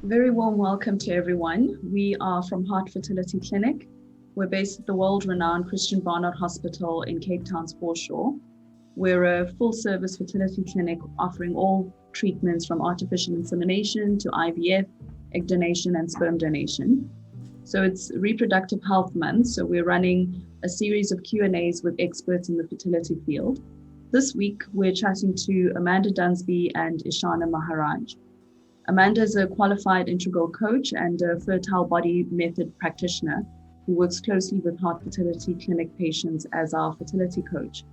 Very warm welcome to everyone. We are from HART Fertility Clinic. We're based at the world-renowned Christian Barnard Hospital in Cape Town's foreshore. We're a full-service fertility clinic offering all treatments from artificial insemination to IVF, egg donation, and sperm donation. So it's Reproductive Health Month, so we're running a series of Q&As with experts in the fertility field. This week, we're chatting to Amanda Dunsby and Ishana Maharaj. Amanda is a qualified integral coach and a fertile body method practitioner who works closely with HART Fertility Clinic patients as our fertility coach.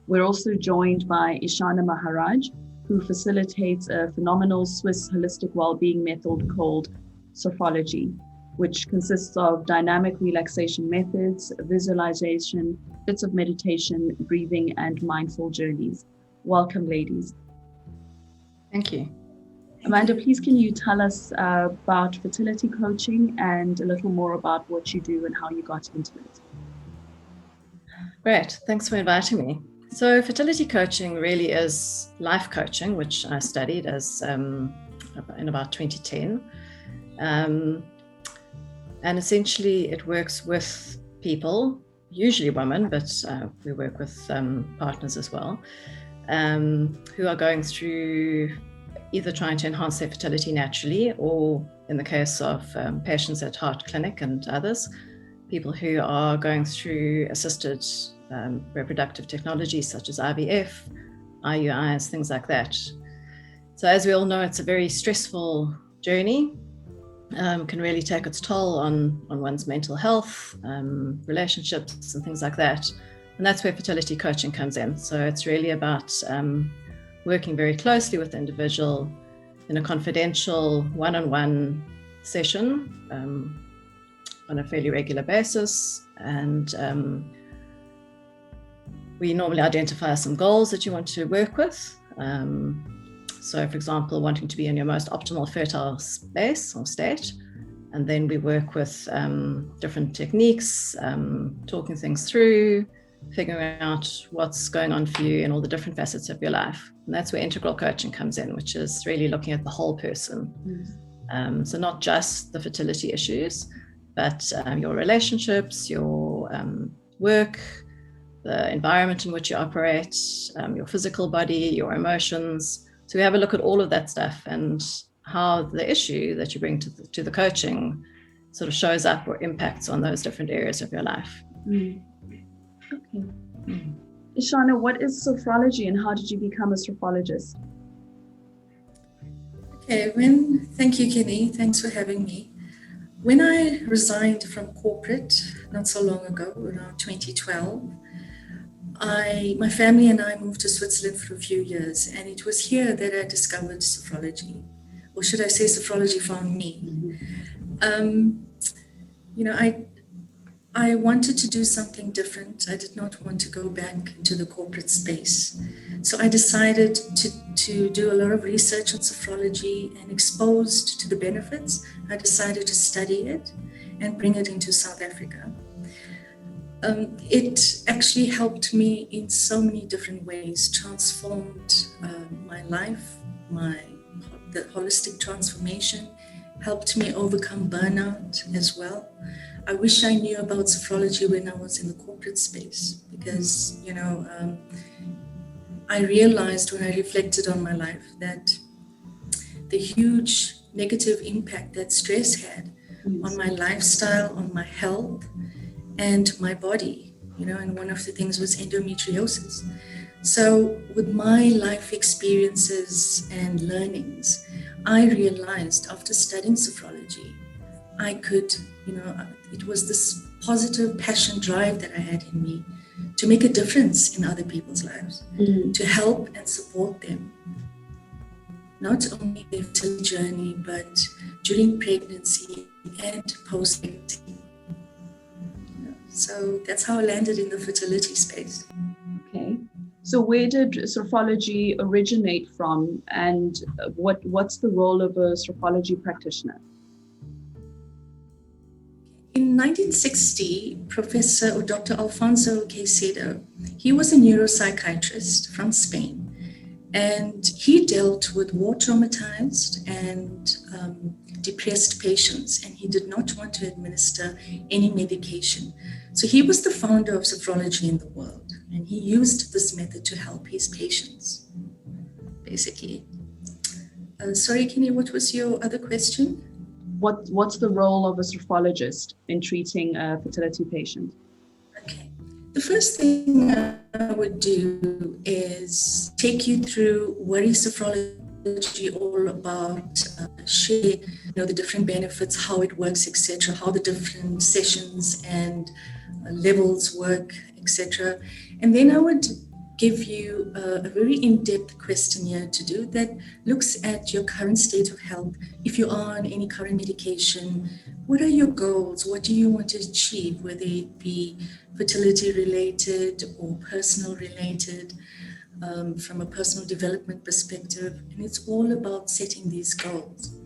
We're also joined by Ishana Maharaj, who facilitates a phenomenal Swiss holistic wellbeing method called Sophrology, which consists of dynamic relaxation methods, visualization, bits of meditation, breathing, and mindful journeys. Welcome, ladies. Thank you. Amanda, please can you tell us about fertility coaching and a little more about what you do and how you got into it? Great, thanks for inviting me. So fertility coaching really is life coaching, which I studied as in about 2010. And essentially it works with people, usually women, but we work with partners as well, who are going through either trying to enhance their fertility naturally, or in the case of patients at HART Clinic and others, people who are going through assisted reproductive technologies such as IVF, IUIs, things like that. So as we all know, it's a very stressful journey, can really take its toll on one's mental health, relationships and things like that. And that's where fertility coaching comes in. So it's really about working very closely with the individual in a confidential one-on-one session on a fairly regular basis. And we normally identify some goals that you want to work with. So for example, wanting to be in your most optimal fertile space or state. And then we work with different techniques, talking things through, figuring out what's going on for you in all the different facets of your life. And that's where integral coaching comes in, which is really looking at the whole person. So not just the fertility issues, but your relationships, your work, the environment in which you operate, your physical body, your emotions. So we have a look at all of that stuff and how the issue that you bring to the coaching sort of shows up or impacts on those different areas of your life. Okay. Ishana, what is sophrology and how did you become a sophrologist? Okay, thank you, Kenny. Thanks for having me. When I resigned from corporate not so long ago, around 2012, my family and I moved to Switzerland for a few years, and it was here that I discovered sophrology, or should I say sophrology found me. I wanted to do something different. I did not want to go back into the corporate space. So I decided to do a lot of research on sophrology, and exposed to the benefits, I decided to study it and bring it into South Africa. It actually helped me in so many different ways, transformed my life, the holistic transformation, helped me overcome burnout as well. I wish I knew about sophrology when I was in the corporate space, because, I realized when I reflected on my life that the huge negative impact that stress had on my lifestyle, on my health, and my body, and one of the things was endometriosis. So with my life experiences and learnings, I realized after studying sophrology, I could, it was this positive passion drive that I had in me to make a difference in other people's lives, to help and support them. Not only their fertility journey, but during pregnancy and post-pregnancy. So that's how I landed in the fertility space. Okay. So where did sophrology originate from, and what's the role of a sophrology practitioner? In 1960, Professor or Dr. Alfonso Caicedo, he was a neuropsychiatrist from Spain, and he dealt with war traumatized and depressed patients, and he did not want to administer any medication. So he was the founder of sophrology in the world, and he used this method to help his patients, basically. Sorry, Kenny, what was your other question? What's the role of a sophrologist in treating a fertility patient? Okay. The first thing I would do is take you through what is sophrology all about, share the different benefits, how it works, etc., how the different sessions and levels work, etc. And then I would give you a very in-depth questionnaire to do that looks at your current state of health. If you are on any current medication, what are your goals? What do you want to achieve, whether it be fertility related or personal related, from a personal development perspective? And it's all about setting these goals.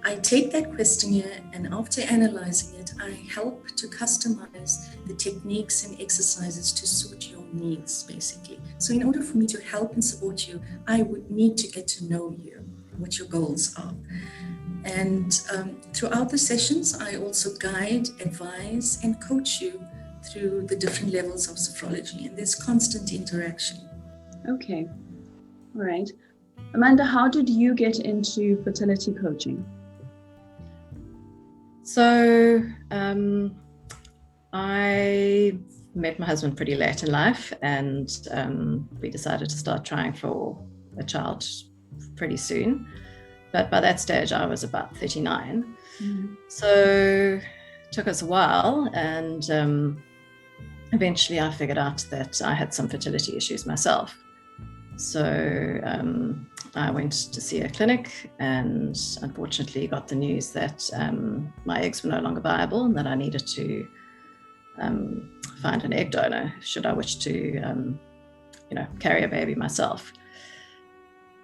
I take that questionnaire, and after analyzing it, I help to customize the techniques and exercises to suit your needs, basically. So in order for me to help and support you, I would need to get to know you, what your goals are. And throughout the sessions, I also guide, advise, and coach you through the different levels of sophrology, and there's constant interaction. Okay, all right. Amanda, how did you get into fertility coaching? So I met my husband pretty late in life, and we decided to start trying for a child pretty soon. But by that stage, I was about 39. Mm-hmm. So it took us a while, and eventually I figured out that I had some fertility issues myself. So I went to see a clinic, and unfortunately got the news that my eggs were no longer viable and that I needed to find an egg donor should I wish to carry a baby myself.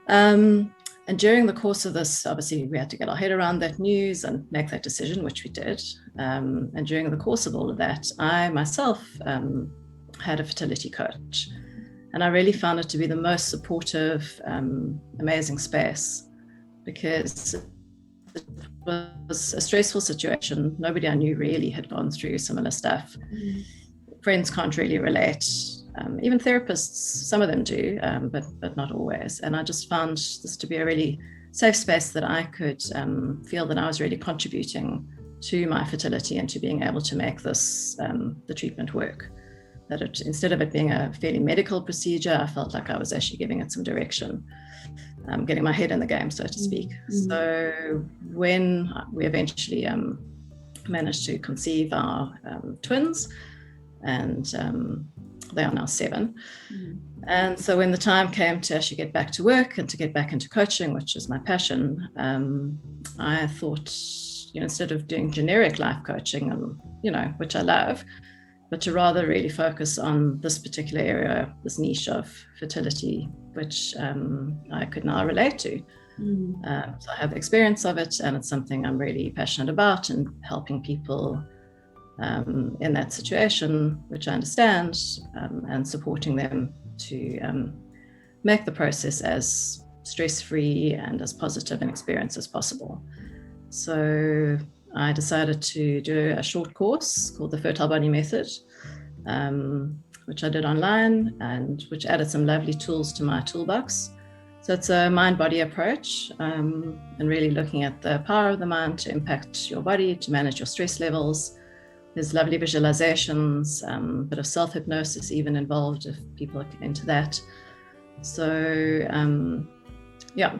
And during the course of this, obviously we had to get our head around that news and make that decision, which we did. And during the course of all of that, I myself had a fertility coach. And I really found it to be the most supportive, amazing space, because it was a stressful situation. Nobody I knew really had gone through similar stuff. Mm-hmm. Friends can't really relate. Even therapists, some of them do, but not always. And I just found this to be a really safe space that I could feel that I was really contributing to my fertility and to being able to make this, the treatment work. That instead of it being a fairly medical procedure, I felt like I was actually giving it some direction, getting my head in the game, so to speak. Mm-hmm. So when we eventually managed to conceive our twins, and they are now 7. Mm-hmm. And so when the time came to actually get back to work and to get back into coaching, which is my passion, I thought, instead of doing generic life coaching, and which I love, but to rather really focus on this particular area, this niche of fertility, which I could now relate to. Mm. So I have experience of it, and it's something I'm really passionate about, and helping people in that situation, which I understand, and supporting them to make the process as stress-free and as positive an experience as possible. So I decided to do a short course called the Fertile Body Method, which I did online, and which added some lovely tools to my toolbox. So it's a mind-body approach, and really looking at the power of the mind to impact your body, to manage your stress levels. There's lovely visualizations, a bit of self-hypnosis even involved if people are into that. So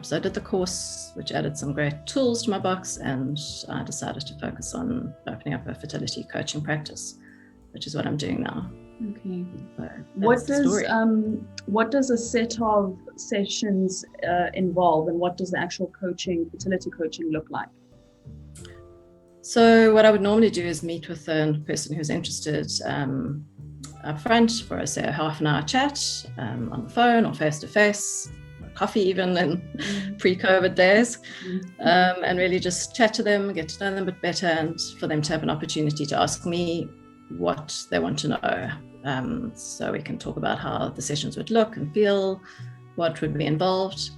so I did the course, which added some great tools to my box, and I decided to focus on opening up a fertility coaching practice, which is what I'm doing now. Okay. So what does a set of sessions involve, and what does the actual fertility coaching look like? So what I would normally do is meet with a person who's interested up front for, say, a half an hour chat on the phone or face-to-face, coffee even in pre-COVID days, and really just chat to them, get to know them a bit better, and for them to have an opportunity to ask me what they want to know. So we can talk about how the sessions would look and feel, what would be involved.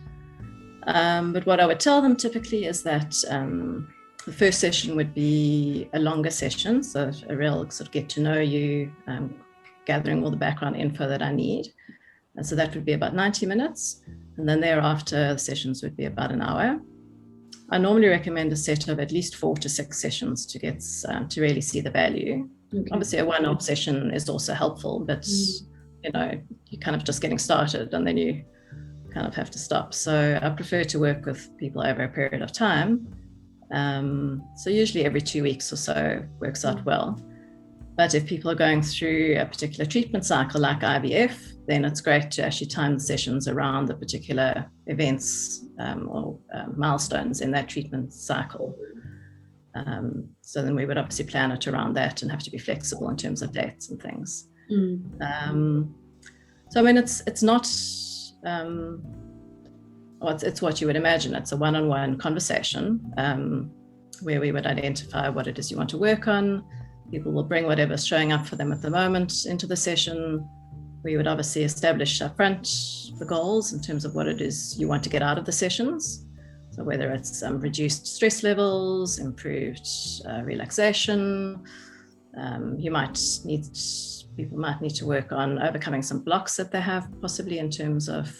But what I would tell them typically is that the first session would be a longer session, so a real sort of get to know you, gathering all the background info that I need. And so that would be about 90 minutes. And then thereafter, the sessions would be about an hour. I normally recommend a set of at least 4 to 6 sessions to get to really see the value. Okay. Obviously, a one-off session is also helpful, but you know, you're kind of just getting started and then you kind of have to stop. So I prefer to work with people over a period of time. So usually every 2 weeks or so works out well. But if people are going through a particular treatment cycle like IVF, then it's great to actually time the sessions around the particular events or milestones in that treatment cycle. So then we would obviously plan it around that and have to be flexible in terms of dates and things. So I mean, it's not, it's what you would imagine. It's a one-on-one conversation where we would identify what it is you want to work on. People will bring whatever's showing up for them at the moment into the session. We would obviously establish up front the goals in terms of what it is you want to get out of the sessions. So whether it's reduced stress levels, improved relaxation, people might need to work on overcoming some blocks that they have possibly in terms of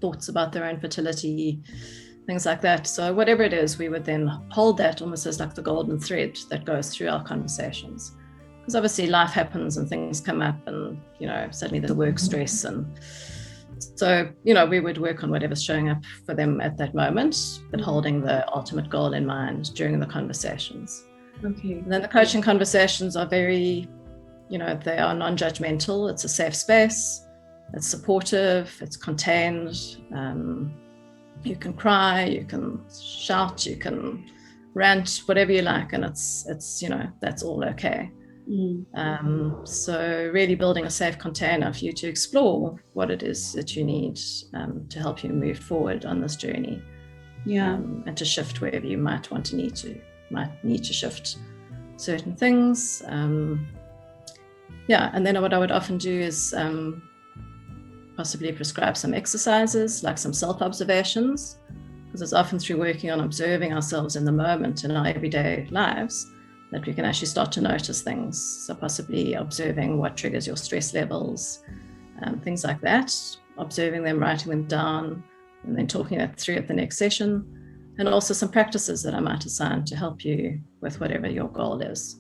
thoughts about their own fertility, things like that. So whatever it is, we would then hold that almost as like the golden thread that goes through our conversations. Because obviously life happens and things come up and, you know, suddenly there's work stress. And so, you know, we would work on whatever's showing up for them at that moment, but holding the ultimate goal in mind during the conversations. Okay. And then the coaching conversations are very, you know, they are non-judgmental. It's a safe space. It's supportive. It's contained. You can cry, you can shout, you can rant, whatever you like, and it's you know, that's all okay. So really building a safe container for you to explore what it is that you need to help you move forward on this journey. And to shift wherever you might need to shift certain things. And then what I would often do is possibly prescribe some exercises, like some self-observations, because it's often through working on observing ourselves in the moment in our everyday lives that we can actually start to notice things. So possibly observing what triggers your stress levels, things like that, observing them, writing them down, and then talking that through at the next session. And also some practices that I might assign to help you with whatever your goal is.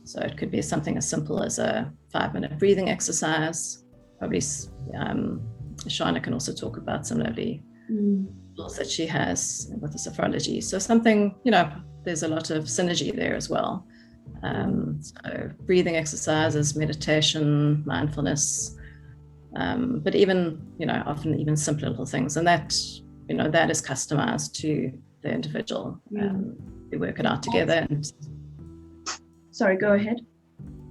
So it could be something as simple as a 5-minute breathing exercise. Probably Ishana can also talk about some lovely tools that she has with the sophrology. So something, you know, there's a lot of synergy there as well. So breathing exercises, meditation, mindfulness, but even, you know, often even simpler little things. And that, you know, that is customized to the individual. We work it out together. Sorry, go ahead.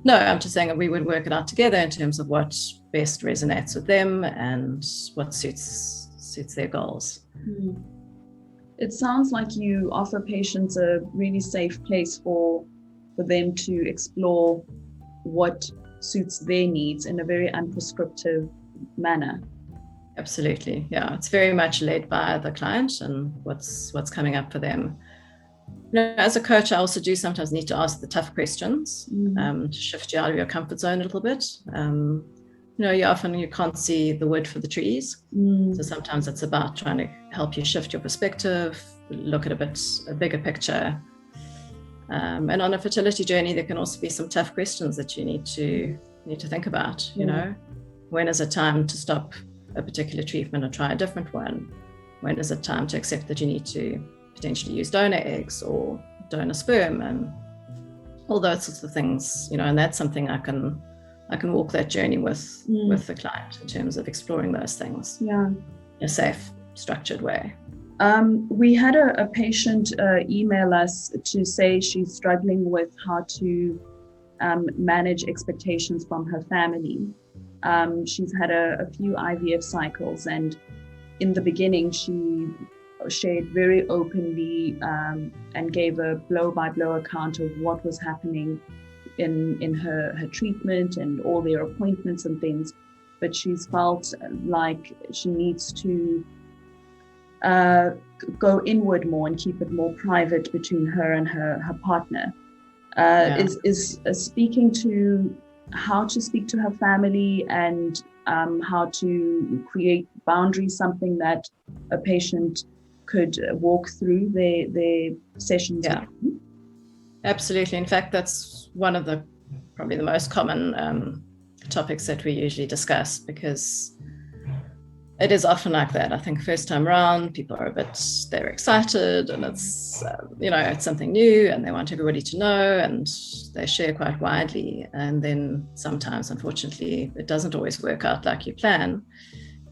No, I'm just saying that we would work it out together in terms of what best resonates with them and what suits their goals. It sounds like you offer patients a really safe place for them to explore what suits their needs in a very unprescriptive manner. Absolutely, yeah. It's very much led by the client and what's coming up for them. You know, as a coach, I also do sometimes need to ask the tough questions to shift you out of your comfort zone a little bit. You know, you can't see the wood for the trees. So sometimes it's about trying to help you shift your perspective, look at a bigger picture. And on a fertility journey, there can also be some tough questions that you need to think about. You know, when is it time to stop a particular treatment or try a different one? When is it time to accept that you need to potentially use donor eggs or donor sperm and all those sorts of things, you know, and that's something I can walk that journey with the client in terms of exploring those things in a safe, structured way. We had a patient email us to say she's struggling with how to manage expectations from her family. She's had a few IVF cycles, and in the beginning she shared very openly and gave a blow-by-blow account of what was happening in her treatment and all their appointments and things. But she's felt like she needs to go inward more and keep it more private between her and her partner. Is speaking to how to speak to her family and how to create boundaries something that a patient could walk through their sessions. Yeah, absolutely. In fact, that's one of the probably the most common topics that we usually discuss, because it is often like that. I think first time around, people are they're excited, and it's, it's something new and they want everybody to know, and they share quite widely. And then sometimes, unfortunately, it doesn't always work out like you plan.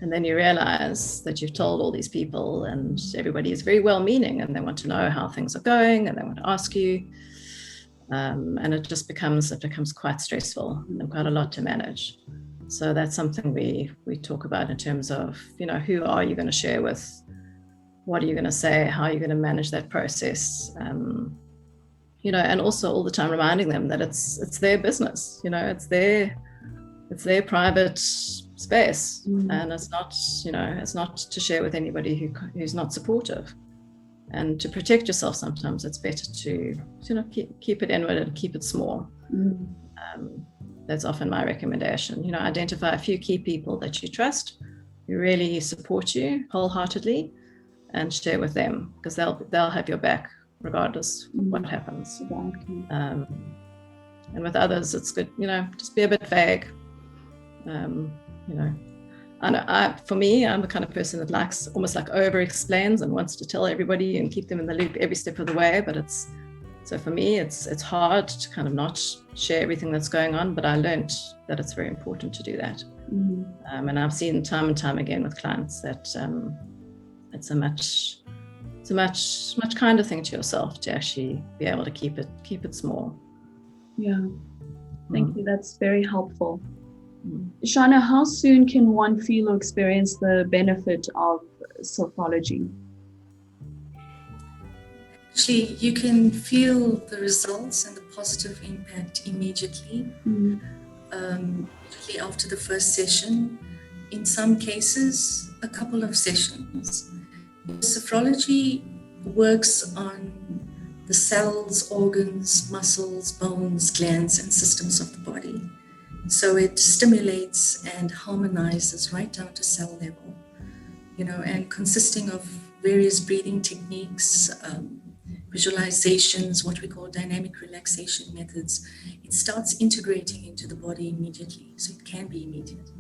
And then you realize that you've told all these people and everybody is very well-meaning and they want to know how things are going and they want to ask you. And it becomes quite stressful and quite a lot to manage. So that's something we talk about in terms of, who are you going to share with? What are you going to say? How are you going to manage that process? And also all the time reminding them that it's their business, it's their private space, and it's not to share with anybody who's not supportive. And to protect yourself, sometimes it's better to keep it inward and keep it small. That's often my recommendation. Identify a few key people that you trust, who really support you wholeheartedly, and share with them, because they'll have your back regardless of what happens. And with others, it's good, just be a bit vague. For me, I'm the kind of person that likes almost like over explains and wants to tell everybody and keep them in the loop every step of the way. But so for me, it's hard to kind of not share everything that's going on, but I learned that it's very important to do that. And I've seen time and time again with clients that it's a much kinder thing to yourself to actually be able to keep it small. Yeah, thank you. That's very helpful. Ishana, how soon can one feel or experience the benefit of sophrology? Actually, you can feel the results and the positive impact immediately, usually after the first session. In some cases, a couple of sessions. Sophrology works on the cells, organs, muscles, bones, glands, and systems of the body. So it stimulates and harmonizes right down to cell level, and consisting of various breathing techniques, visualizations, what we call dynamic relaxation methods. It starts integrating into the body immediately, so it can be immediate.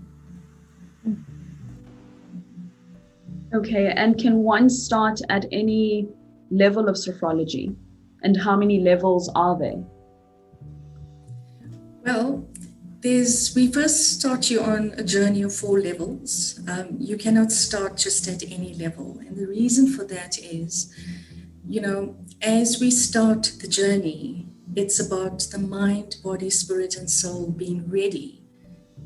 Okay, and can one start at any level of sophrology? And how many levels are there? Well, we first start you on a journey of 4 levels. You cannot start just at any level. And the reason for that is, as we start the journey, it's about the mind, body, spirit, and soul being ready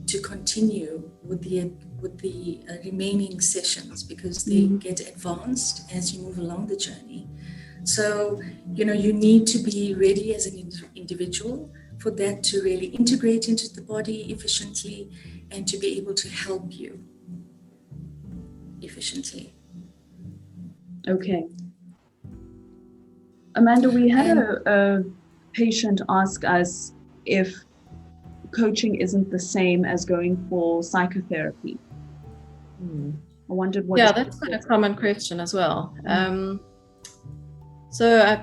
to continue with the remaining sessions, because they get advanced as you move along the journey. So, you need to be ready as an individual for that to really integrate into the body efficiently and to be able to help you efficiently. Okay. Amanda, we had a patient ask us if coaching isn't the same as going for psychotherapy. I wondered what... Yeah, that's quite a common question as well. So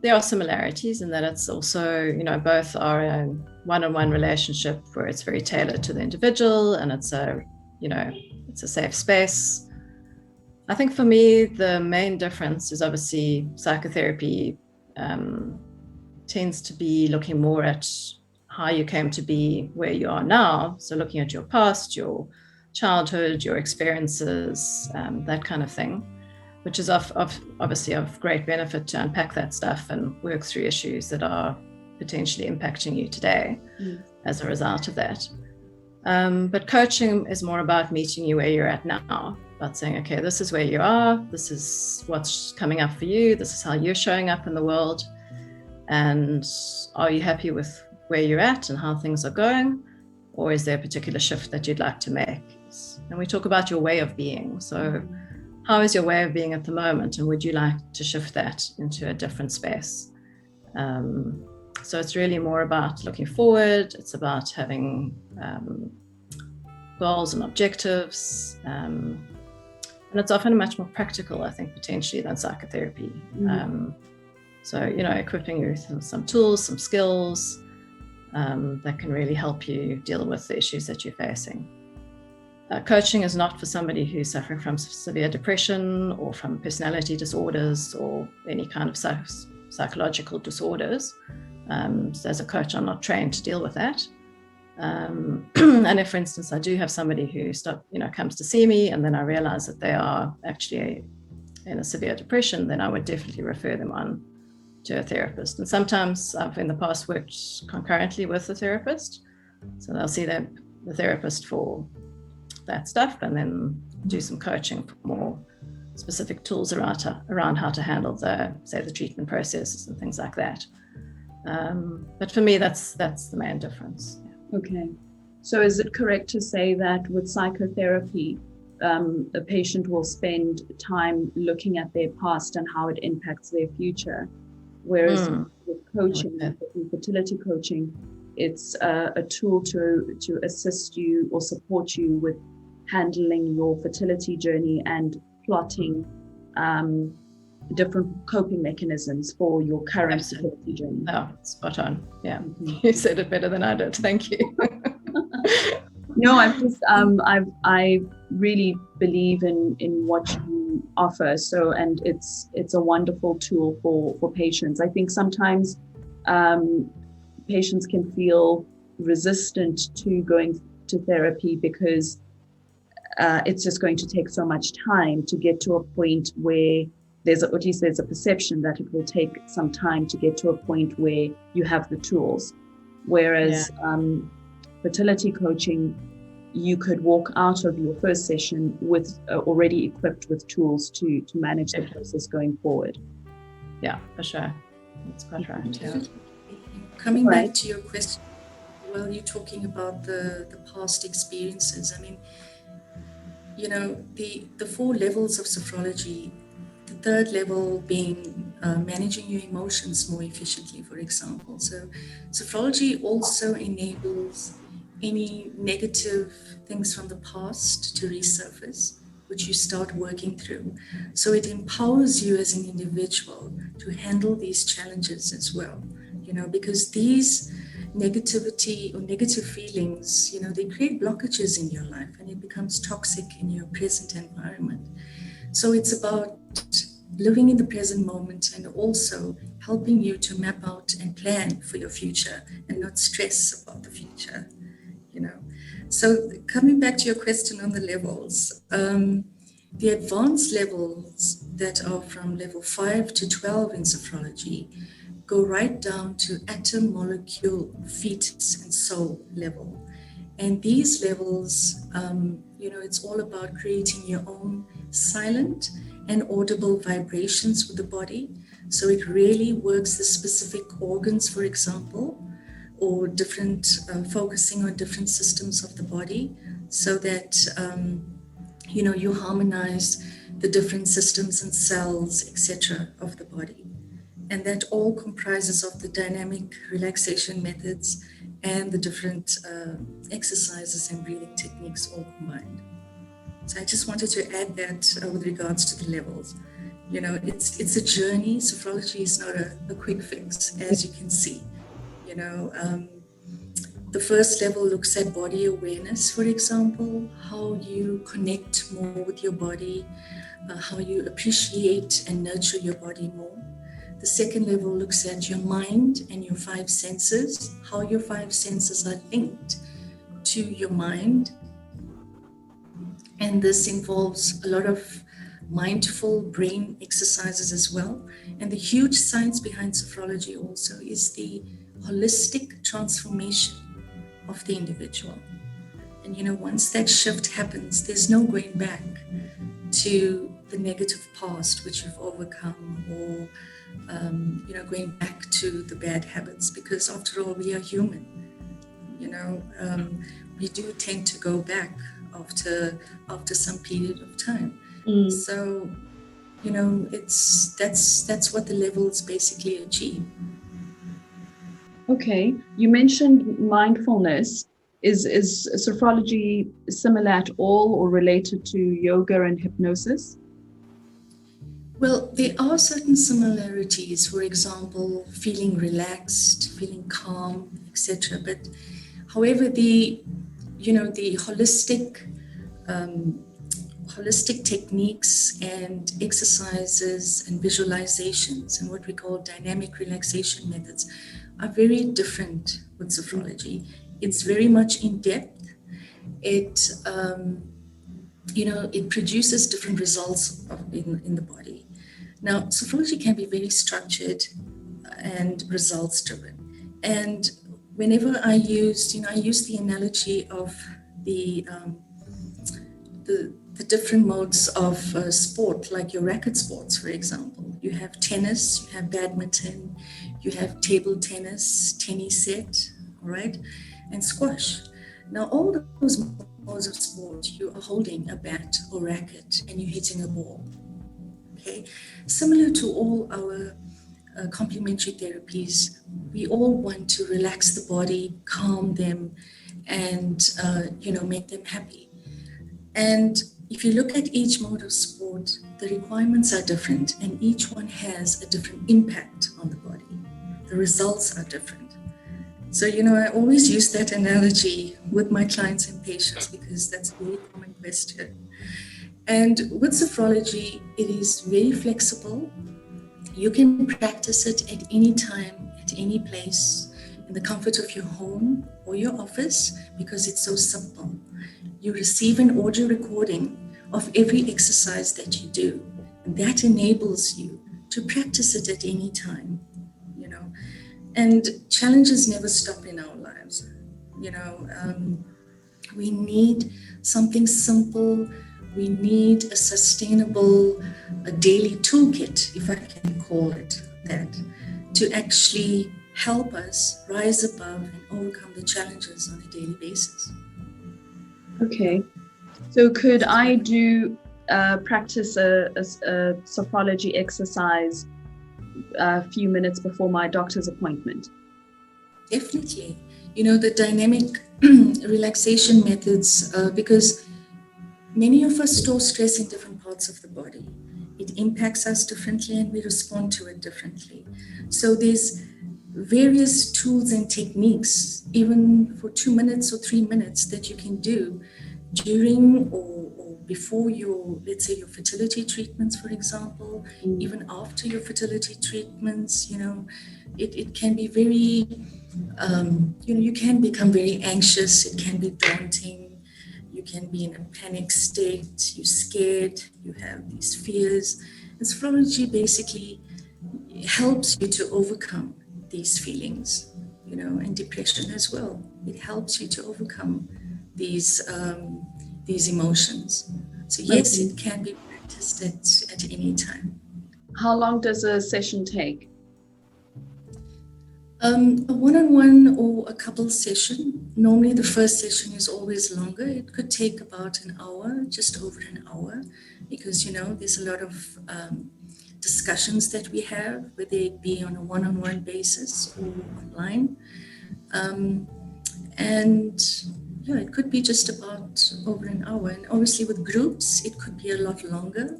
there are similarities in that it's also, both are a one-on-one relationship where it's very tailored to the individual, and it's a safe space. I think for me, the main difference is obviously psychotherapy tends to be looking more at how you came to be where you are now. So looking at your past, your childhood, your experiences, that kind of thing, which is obviously of great benefit to unpack that stuff and work through issues that are potentially impacting you today as a result of that. But coaching is more about meeting you where you're at now, about saying, okay, this is where you are, this is what's coming up for you, this is how you're showing up in the world, and are you happy with where you're at and how things are going, or is there a particular shift that you'd like to make? And we talk about your way of being. So how is your way of being at the moment, and would you like to shift that into a different space? So it's really more about looking forward. It's about having goals and objectives. And it's often much more practical, I think, potentially than psychotherapy. So, equipping you with some tools, some skills that can really help you deal with the issues that you're facing. Coaching is not for somebody who's suffering from severe depression or from personality disorders or any kind of psychological disorders. So as a coach, I'm not trained to deal with that. And if, for instance, I do have somebody who comes to see me and then I realize that they are actually in a severe depression, then I would definitely refer them on to a therapist. And sometimes I've in the past worked concurrently with a therapist. So they'll see the therapist for that stuff and then do some coaching for more specific tools around how to handle the treatment processes and things like that. But for me, that's the main difference. Yeah. Okay. So is it correct to say that with psychotherapy, a patient will spend time looking at their past and how it impacts their future? Whereas with coaching, with fertility coaching, it's a tool to assist you or support you with handling your fertility journey and plotting different coping mechanisms for your current fertility journey. Oh, spot on. Yeah, you said it better than I did. Thank you. No, I'm just I really believe in what you offer. So, and it's a wonderful tool for patients. I think sometimes patients can feel resistant to going to therapy because it's just going to take so much time to get to a point where there's at least a perception that it will take some time to get to a point where you have the tools. Whereas fertility coaching, you could walk out of your first session with already equipped with tools to manage the process going forward. Yeah, for sure. That's quite right. Yeah. Coming back to your question, while you're talking about the past experiences, I mean, the 4 levels of sophrology, the third level being managing your emotions more efficiently, for example. So sophrology also enables any negative things from the past to resurface, which you start working through. So it empowers you as an individual to handle these challenges as well, because these negativity or negative feelings, they create blockages in your life and it becomes toxic in your present environment. So it's about living in the present moment and also helping you to map out and plan for your future and not stress about the future, So coming back to your question on the levels, the advanced levels that are from level 5 to 12 in sophrology go right down to atom, molecule, fetus, and soul level. And these levels, it's all about creating your own silent and audible vibrations with the body. So it really works the specific organs, for example, or different, focusing on different systems of the body so that, you harmonize the different systems and cells, etc. of the body. And that all comprises of the dynamic relaxation methods and the different exercises and breathing techniques all combined. So I just wanted to add that with regards to the levels. It's a journey. Sophrology is not a quick fix, as you can see. The first level looks at body awareness, for example, how you connect more with your body, how you appreciate and nurture your body more. The second level looks at your mind and your 5 senses, how your 5 senses are linked to your mind. And this involves a lot of mindful brain exercises as well. And the huge science behind sophrology also is the holistic transformation of the individual. And once that shift happens, there's no going back to the negative past which you've overcome, or going back to the bad habits, because after all, we are human. We do tend to go back after some period of time. So, you know, that's what the levels basically achieve. Okay, you mentioned mindfulness. Is sophrology similar at all or related to yoga and hypnosis? Well, there are certain similarities. For example, feeling relaxed, feeling calm, etc. But, however, the holistic techniques and exercises and visualizations and what we call dynamic relaxation methods are very different with sophrology. It's very much in depth. It it produces different results in the body. Now, sophrology can be very structured and results driven. And whenever I use the analogy of the different modes of sport, like your racket sports, for example. You have tennis, you have badminton, you have table tennis, tennis set, all right, and squash. Now, all those modes of sport, you are holding a bat or racket and you're hitting a ball. Okay, similar to all our complementary therapies, we all want to relax the body, calm them, and make them happy. And if you look at each mode of sport, the requirements are different, and each one has a different impact on the body. The results are different. So, I always use that analogy with my clients and patients because that's a very common question. And with sophrology, it is very flexible. You can practice it at any time, at any place, in the comfort of your home or your office, because it's so simple. You receive an audio recording of every exercise that you do, and that enables you to practice it at any time, And challenges never stop in our lives, We need something simple. We need a sustainable, a daily toolkit, if I can call it that, to actually help us rise above and overcome the challenges on a daily basis. Okay, so could I practice a sophrology exercise a few minutes before my doctor's appointment? Definitely. The dynamic relaxation methods, because many of us store stress in different parts of the body. It impacts us differently and we respond to it differently. So there's various tools and techniques, even for 2 minutes or 3 minutes, that you can do during or before let's say your fertility treatments, for example, even after your fertility treatments. It can be very, you can become very anxious. It can be daunting. You can be in a panic state. You're scared. You have these fears. And sophrology basically helps you to overcome these feelings, and depression as well. It helps you to overcome these emotions. So yes, it can be practiced at any time. How long does a session take? A one-on-one or a couple session. Normally the first session is always longer. It could take about an hour, just over an hour, because there's a lot of discussions that we have, whether it be on a one-on-one basis or online. It could be just about over an hour. And obviously with groups, it could be a lot longer.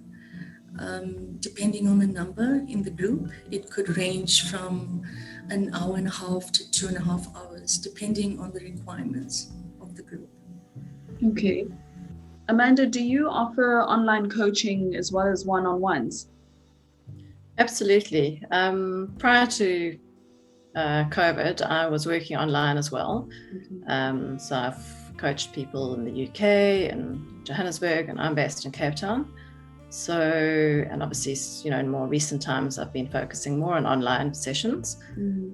Depending on the number in the group, it could range from an hour and a half to 2.5 hours, depending on the requirements of the group. Okay. Amanda, do you offer online coaching as well as one-on-ones? Absolutely. Prior to COVID, I was working online as well. So I've coached people in the UK and Johannesburg, and I'm based in Cape Town. So, and obviously, in more recent times, I've been focusing more on online sessions,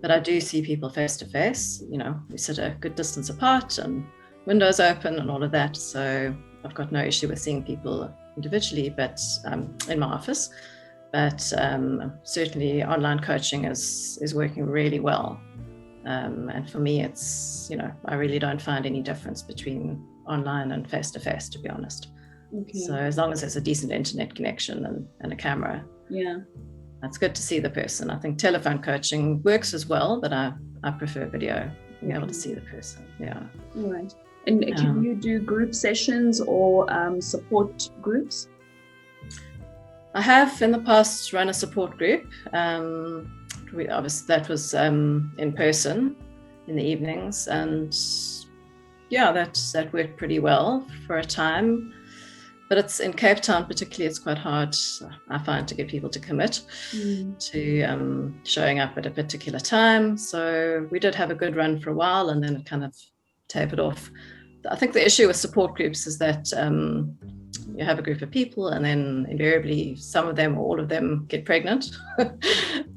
but I do see people face to face. We sit a good distance apart and windows open and all of that. So I've got no issue with seeing people individually, but in my office. But certainly online coaching is working really well. And for me, it's, I really don't find any difference between online and face-to-face, to be honest. Okay. So as long as there's a decent internet connection and a camera, Yeah. that's good to see the person. I think telephone coaching works as well, but I prefer video, being able to see the person. Yeah. All right. And can you do group sessions or support groups? I have in the past run a support group. Obviously that was in person in the evenings, and yeah, that worked pretty well for a time. But it's in Cape Town particularly, it's quite hard, I find, to get people to commit to showing up at a particular time. So we did have a good run for a while, and then it kind of tapered off. I think the issue with support groups is that you have a group of people, and then invariably some of them or all of them get pregnant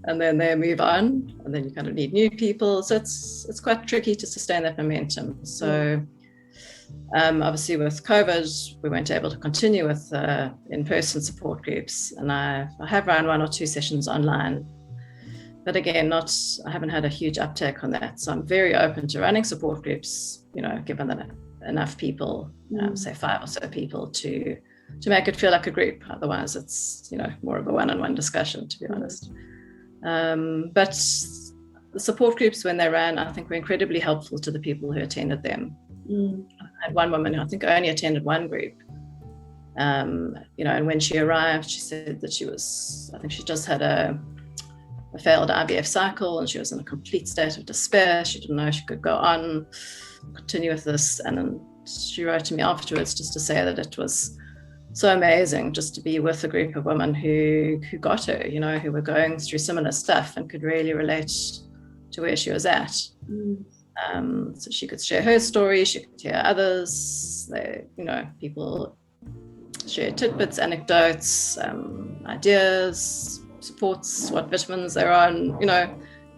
and then they move on, and then you kind of need new people. So it's quite tricky to sustain that momentum. So obviously with COVID, we weren't able to continue with in-person support groups, and I have run 1 or 2 sessions online. But again, I haven't had a huge uptake on that. So I'm very open to running support groups, given that enough people, say 5 or so people, to make it feel like a group. Otherwise, it's more of a one-on-one discussion, to be honest. But the support groups, when they ran, I think were incredibly helpful to the people who attended them. I had one woman who I think only attended one group. And when she arrived, she said that she just had a failed IVF cycle, and she was in a complete state of despair. She didn't know she could go on, continue with this. And then she wrote to me afterwards just to say that it was so amazing just to be with a group of women who got her, who were going through similar stuff and could really relate to where she was at. So she could share her story, she could hear others. People share tidbits, anecdotes, ideas, supports, what vitamins they're on,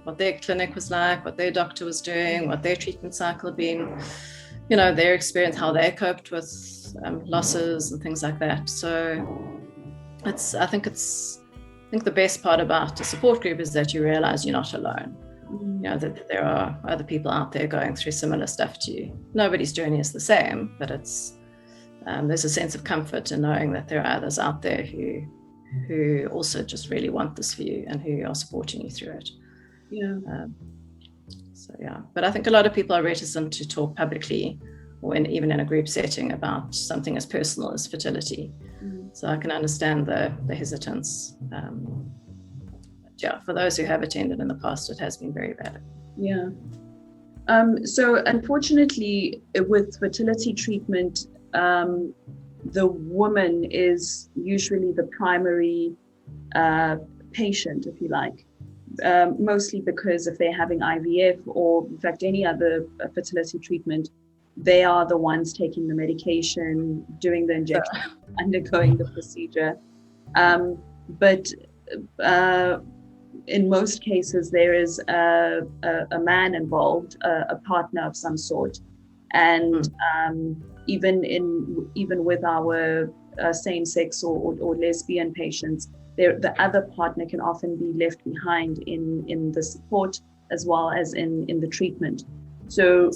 what their clinic was like, what their doctor was doing, what their treatment cycle had been, their experience, how they coped with losses and things like that. So I think the best part about a support group is that you realize you're not alone. That there are other people out there going through similar stuff to you. Nobody's journey is the same, but there's a sense of comfort in knowing that there are others out there who also just really want this for you and who are supporting you through it. But I think a lot of people are reticent to talk publicly or even in a group setting about something as personal as fertility. So I can understand the hesitance. For those who have attended in the past, it has been very valid. So unfortunately, with fertility treatment, the woman is usually the primary patient, if you like, mostly because if they're having IVF or in fact any other fertility treatment, they are the ones taking the medication, doing the injection, undergoing the procedure. But in most cases, there is a man involved, a partner of some sort. And even with our same-sex or lesbian patients, the other partner can often be left behind in the support as well as in the treatment. So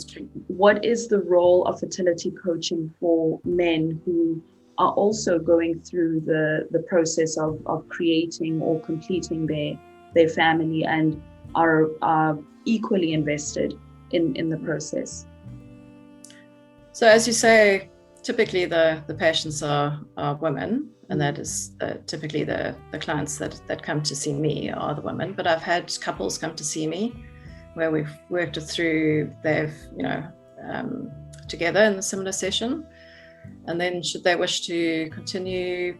what is the role of fertility coaching for men who are also going through the process of creating or completing their family and are equally invested in the process? So as you say, typically the patients are women, and that is typically the clients that come to see me are the women. But I've had couples come to see me where we've worked it through, they've, together in a similar session. And then should they wish to continue,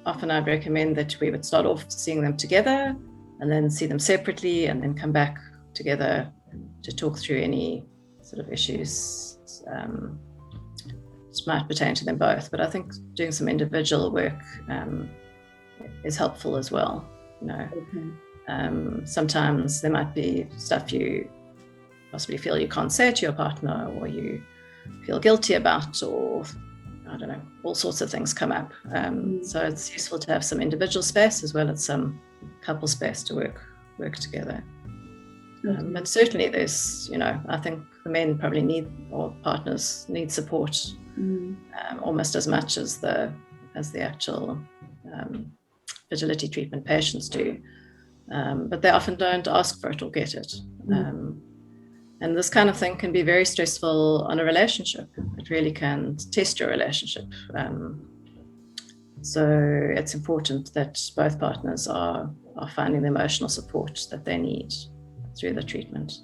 often I'd recommend that we would start off seeing them together and then see them separately and then come back together to talk through any sort of issues which might pertain to them both. But I think doing some individual work is helpful as well. Sometimes there might be stuff you possibly feel you can't say to your partner, or you feel guilty about, or I don't know, all sorts of things come up. So it's useful to have some individual space as well as some couple space to work together. But certainly there's, I think the men probably need, or partners need support almost as much as the actual fertility treatment patients do. But they often don't ask for it or get it. And this kind of thing can be very stressful on a relationship. It really can test your relationship. So it's important that both partners are finding the emotional support that they need through the treatment.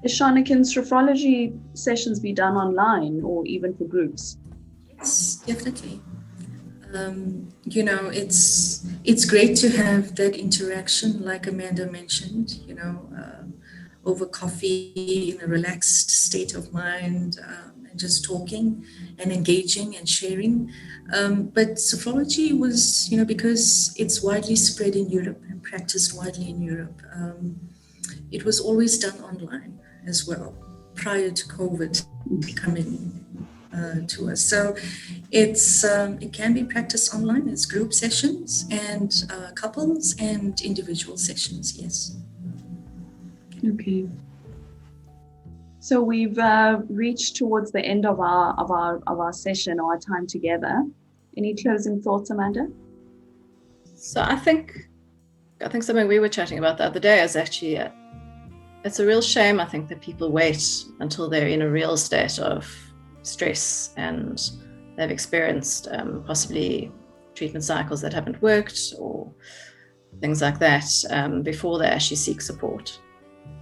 Ishana, can sophrology sessions be done online or even for groups? Yes, definitely. It's great to have that interaction, like Amanda mentioned, over coffee in a relaxed state of mind, and just talking and engaging and sharing. But sophrology was, because it's widely spread in Europe and practiced widely in Europe, it was always done online as well, prior to COVID coming to us. So it can be practiced online as group sessions and couples and individual sessions. Yes. Okay. So we've reached towards the end of our session, or our time together. Any closing thoughts, Amanda? So I think something we were chatting about the other day is actually it's a real shame, I think, that people wait until they're in a real state of stress and they've experienced possibly treatment cycles that haven't worked or things like that before they actually seek support.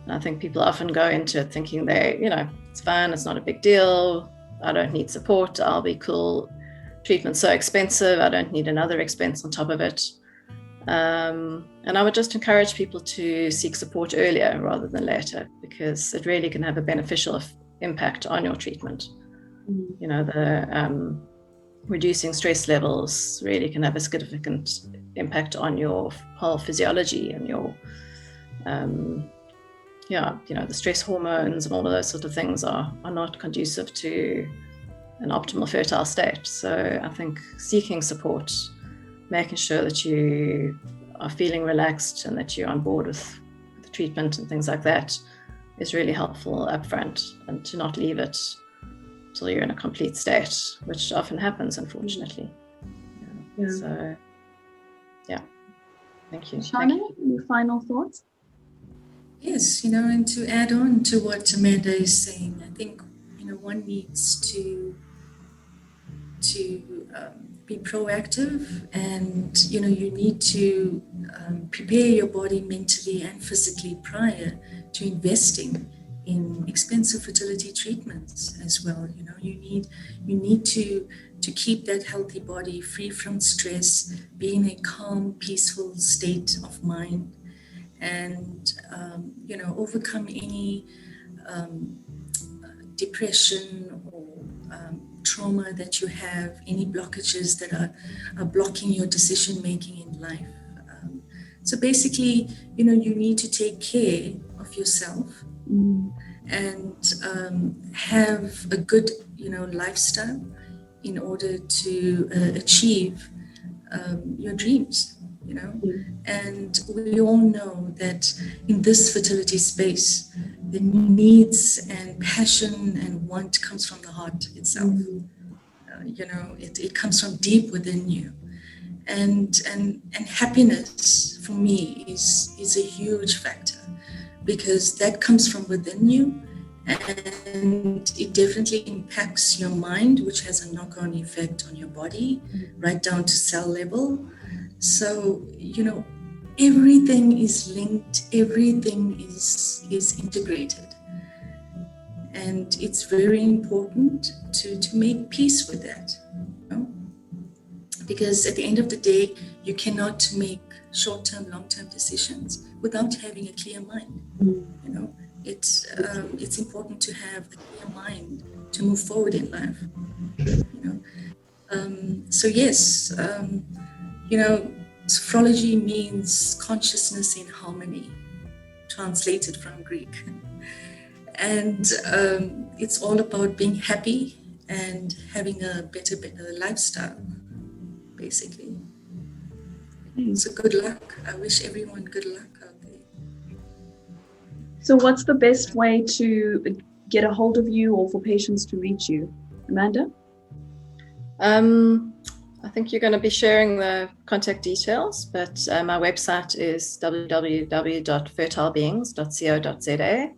And I think people often go into it thinking it's fine, it's not a big deal, I don't need support, I'll be cool, treatment's so expensive, I don't need another expense on top of it. And I would just encourage people to seek support earlier rather than later, because it really can have a beneficial impact on your treatment. The reducing stress levels really can have a significant impact on your whole physiology and your the stress hormones and all of those sort of things are not conducive to an optimal fertile state. So I think seeking support, making sure that you are feeling relaxed and that you're on board with the treatment and things like that is really helpful upfront, and to not leave it till you're in a complete state, which often happens, unfortunately. Yeah. So, yeah. Thank you. Ishana, any final thoughts? Yes, and to add on to what Amanda is saying, I think, one needs to be proactive, and, you need to prepare your body mentally and physically prior to investing in expensive fertility treatments as well. You need to keep that healthy body free from stress, be in a calm, peaceful state of mind, and overcome any depression or trauma that you have, any blockages that are blocking your decision making in life. So basically, you need to take care of yourself and have a good, lifestyle in order to achieve your dreams. And we all know that in this fertility space, the needs and passion and want comes from the heart itself. It comes from deep within you, and happiness for me is a huge factor, because that comes from within you, and it definitely impacts your mind, which has a knock-on effect on your body, right down to cell level. So, everything is linked, everything is integrated. And it's very important to make peace with that. Because at the end of the day, you cannot make short-term, long-term decisions without having a clear mind. It's important to have a clear mind to move forward in life. So yes, sophrology means consciousness in harmony, translated from Greek. And it's all about being happy and having a better lifestyle, basically. So good luck. I wish everyone good luck out there. So what's the best way to get a hold of you or for patients to reach you? Amanda? I think you're going to be sharing the contact details, but my website is www.fertilebeings.co.za.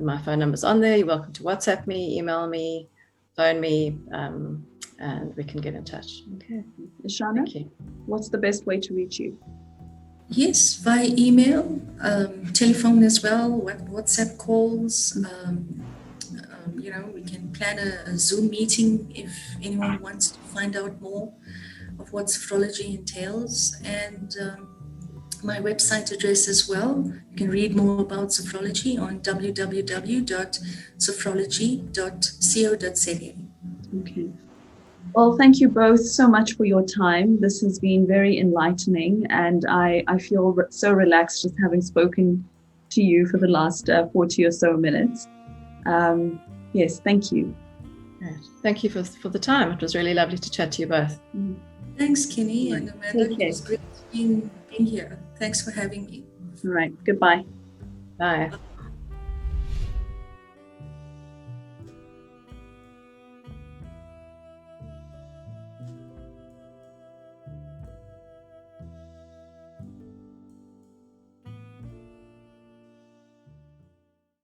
My phone number's on there. You're welcome to WhatsApp me, email me, phone me, and we can get in touch. Okay. Ishana, what's the best way to reach you? Yes, via email, telephone as well, WhatsApp calls. We can plan a Zoom meeting if anyone wants to find out more of what sophrology entails. And my website address as well. You can read more about sophrology on www.sophrology.co.za. Okay. Well, thank you both so much for your time. This has been very enlightening, and I feel so relaxed just having spoken to you for the last 40 or so minutes. Yes, thank you. Thank you for the time. It was really lovely to chat to you both. Thanks, Kenny and Amanda. It was great being here. Thanks for having me. All right. Goodbye. Bye.